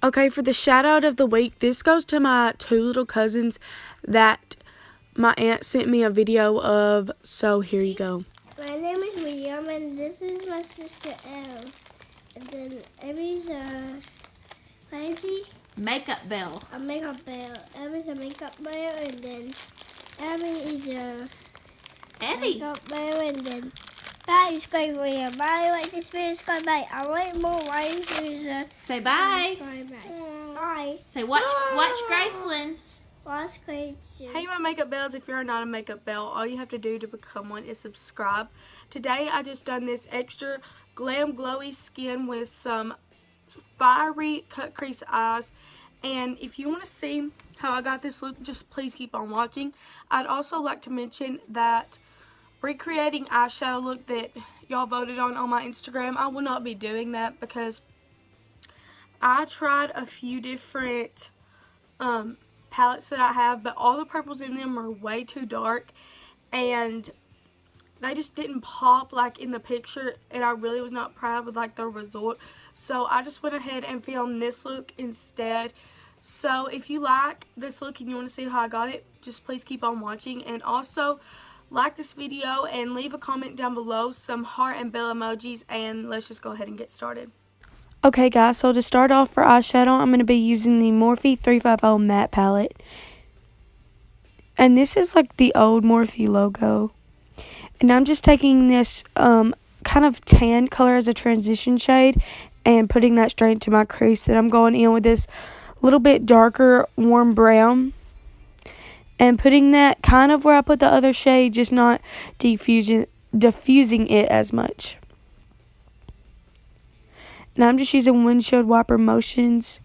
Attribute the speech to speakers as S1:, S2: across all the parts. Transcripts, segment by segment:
S1: Okay, for the shout out of the week, this goes to my two little cousins that my aunt sent me a video of, so here you go.
S2: My name is William, and this is my sister Elle. And then Emmy's what is he?
S3: Makeup Bell.
S2: A makeup bell. Emmy's a makeup bell, and then Emmy is a makeup bell, and then that is great for you. Bye, like this video, subscribe, bye. I want more like
S3: Say bye.
S2: Bye.
S3: Say watch Graceland.
S2: Watch Graceland.
S1: Hey my makeup bells, if you're not a makeup bell, all you have to do to become one is subscribe. Today I just done this extra glam glowy skin with some fiery cut crease eyes, and if you want to see how I got this look, just please keep on watching. I'd also like to mention that recreating eyeshadow look that y'all voted on my Instagram, I will not be doing that because I tried a few different palettes that I have, but all the purples in them are way too dark and they just didn't pop like in the picture, and I really was not proud with like the result. So I just went ahead and filmed this look instead. So if you like this look and you want to see how I got it, just please keep on watching, and also like this video and leave a comment down below, some heart and bell emojis, and let's just go ahead and get started. Okay guys, so to start off for eyeshadow, I'm going to be using the Morphe 350 matte palette. And this is like the old Morphe logo. And I'm just taking this kind of tan color as a transition shade and putting that straight into my crease. Then I'm going in with this little bit darker warm brown and putting that kind of where I put the other shade, just not diffusing it as much. And I'm just using windshield wiper motions.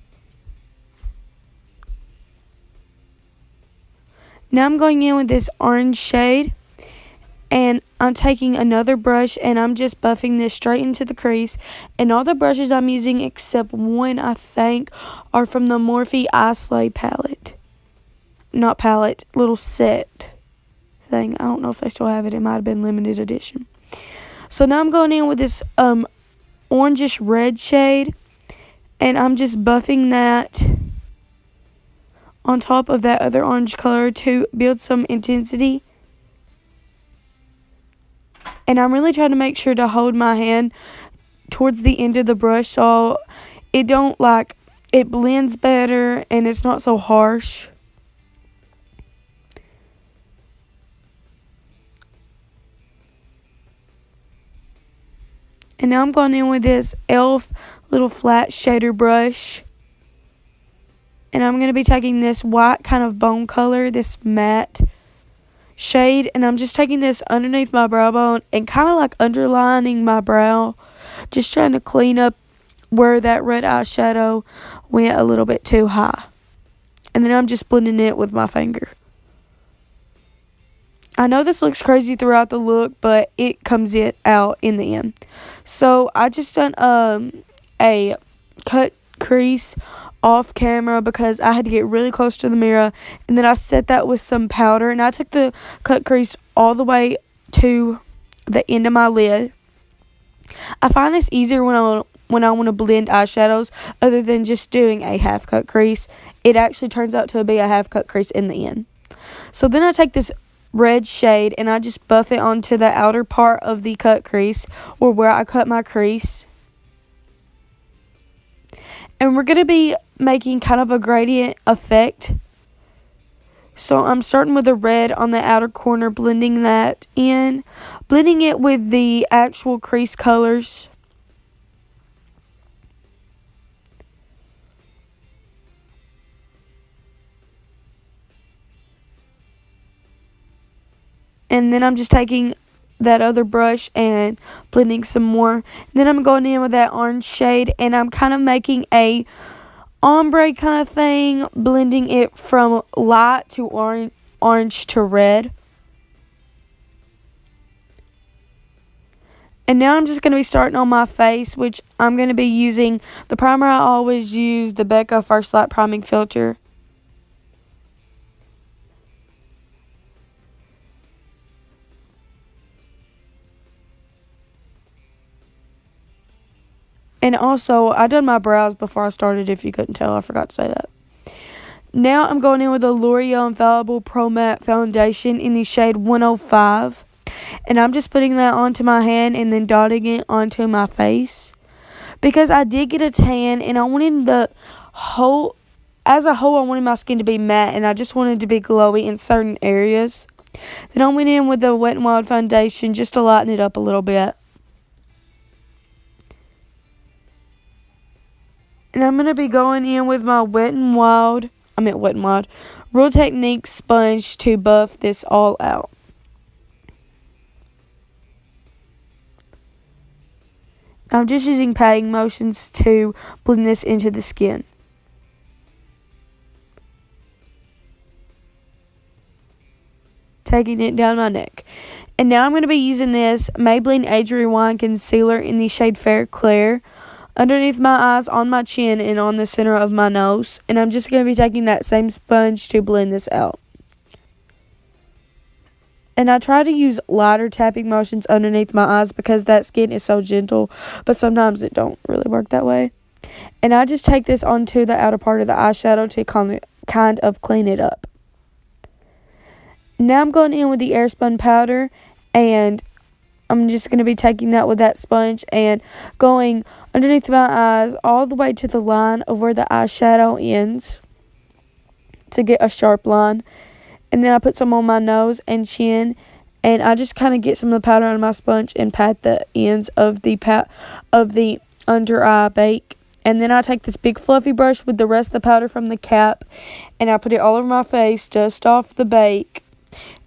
S1: Now I'm going in with this orange shade, and I'm taking another brush and I'm just buffing this straight into the crease. And all the brushes I'm using except one, I think, are from the Morphe Eye Slay palette. Not palette, little set thing. I don't know if they still have it. It might have been limited edition. So now I'm going in with this orangish red shade, and I'm just buffing that on top of that other orange color to build some intensity. And I'm really trying to make sure to hold my hand towards the end of the brush so it don't it blends better and it's not so harsh. And now I'm going in with this e.l.f. little flat shader brush. And I'm going to be taking this white kind of bone color, this matte shade. And I'm just taking this underneath my brow bone and kind of like underlining my brow. Just trying to clean up where that red eyeshadow went a little bit too high. And then I'm just blending it with my finger. I know this looks crazy throughout the look, but it comes out in the end. So I just done a cut crease off camera because I had to get really close to the mirror, and then I set that with some powder, and I took the cut crease all the way to the end of my lid. I find this easier when I want to blend eyeshadows other than just doing a half cut crease. It actually turns out to be a half cut crease in the end. So then I take this red shade and I just buff it onto the outer part of the cut crease, or where I cut my crease. And we're going to be making kind of a gradient effect. So I'm starting with the red on the outer corner, blending that in, blending it with the actual crease colors. And then I'm just taking that other brush and blending some more. And then I'm going in with that orange shade, and I'm kind of making a ombre kind of thing, blending it from light to orange to red. And now I'm just going to be starting on my face, which I'm going to be using the primer I always use, the Becca-First Light Priming Filter. And also, I done my brows before I started, if you couldn't tell. I forgot to say that. Now I'm going in with a L'Oreal Infallible Pro Matte Foundation in the shade 105. And I'm just putting that onto my hand and then dotting it onto my face. Because I did get a tan and I wanted as a whole, I wanted my skin to be matte and I just wanted to be glowy in certain areas. Then I went in with the Wet n Wild foundation just to lighten it up a little bit. And I'm going to be going in with my Wet n Wild Real Techniques sponge to buff this all out. I'm just using patting motions to blend this into the skin. Taking it down my neck. And now I'm going to be using this Maybelline-Age Rewind Concealer in the shade Fair Clair underneath my eyes, on my chin, and on the center of my nose. And I'm just going to be taking that same sponge to blend this out. And I try to use lighter tapping motions underneath my eyes because that skin is so gentle, but sometimes it don't really work that way. And I just take this onto the outer part of the eyeshadow to kind of clean it up. Now I'm going in with the Airspun powder, and I'm just going to be taking that with that sponge and going underneath my eyes all the way to the line of where the eyeshadow ends to get a sharp line. And then I put some on my nose and chin, and I just kind of get some of the powder on my sponge and pat the ends of the under eye bake. And then I take this big fluffy brush with the rest of the powder from the cap, and I put it all over my face, dust off the bake,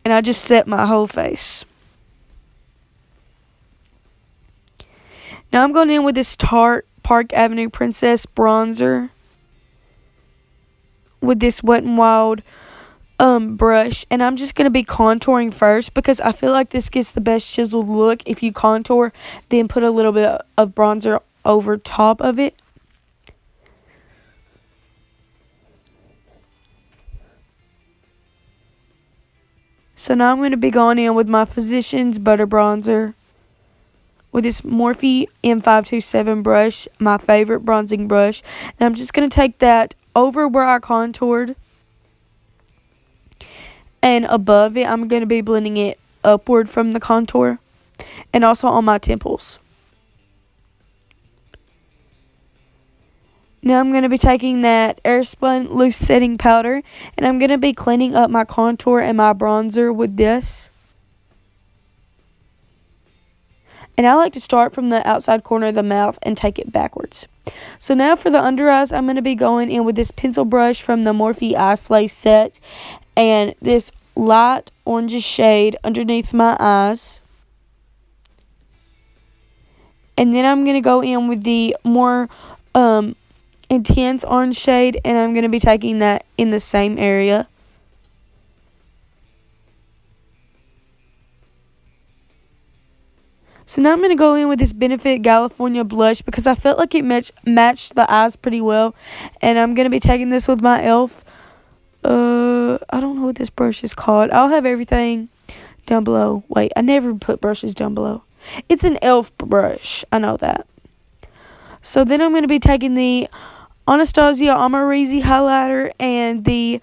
S1: and I just set my whole face. Now I'm going in with this Tarte Park Avenue Princess bronzer with this Wet n Wild brush, and I'm just going to be contouring first because I feel like this gets the best chiseled look if you contour, then put a little bit of bronzer over top of it. So now I'm going to be going in with my Physicians Butter Bronzer with this Morphe M527 brush, my favorite bronzing brush. And I'm just going to take that over where I contoured, and above it I'm going to be blending it upward from the contour and also on my temples. Now I'm going to be taking that Airspun-Loose setting powder, and I'm going to be cleaning up my contour and my bronzer with this. And I like to start from the outside corner of the mouth and take it backwards. So now for the under eyes, I'm going to be going in with this pencil brush from the Morphe Eye Slay set and this light orange shade underneath my eyes. And then I'm going to go in with the more intense orange shade, and I'm going to be taking that in the same area. So now I'm going to go in with this Benefit Galifornia blush because I felt like it matched the eyes pretty well. And I'm going to be taking this with my e.l.f. I don't know what this brush is called. I'll have everything down below. Wait, I never put brushes down below. It's an e.l.f. brush. I know that. So then I'm going to be taking the Anastasia-Amerzy-Highlighter and the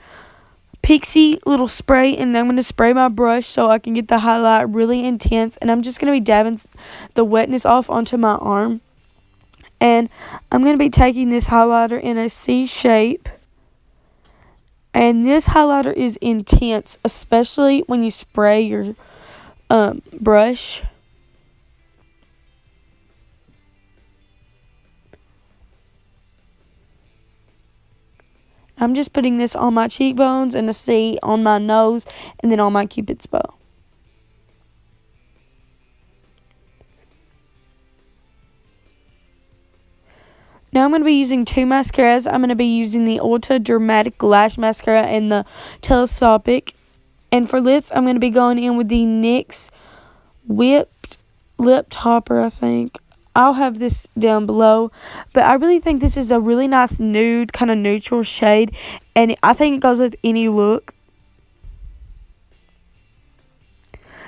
S1: Pixi little spray, and I'm going to spray my brush so I can get the highlight really intense. And I'm just going to be dabbing the wetness off onto my arm. And I'm going to be taking this highlighter in a C shape. And this highlighter is intense, especially when you spray your brush. I'm just putting this on my cheekbones and a C on my nose and then on my Cupid's bow. Now I'm going to be using two mascaras. I'm going to be using the Ulta Dramatic Lash Mascara and the Telescopic. And for lips, I'm going to be going in with the NYX-whipped lip topper, I think. I'll have this down below, but I really think this is a really nice nude, kind of neutral shade, and I think it goes with any look.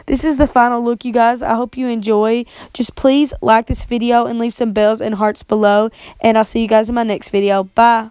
S1: this is the final look, you guys. I hope you enjoy. Just please like this video and leave some bells and hearts below. And I'll see you guys in my next video. Bye.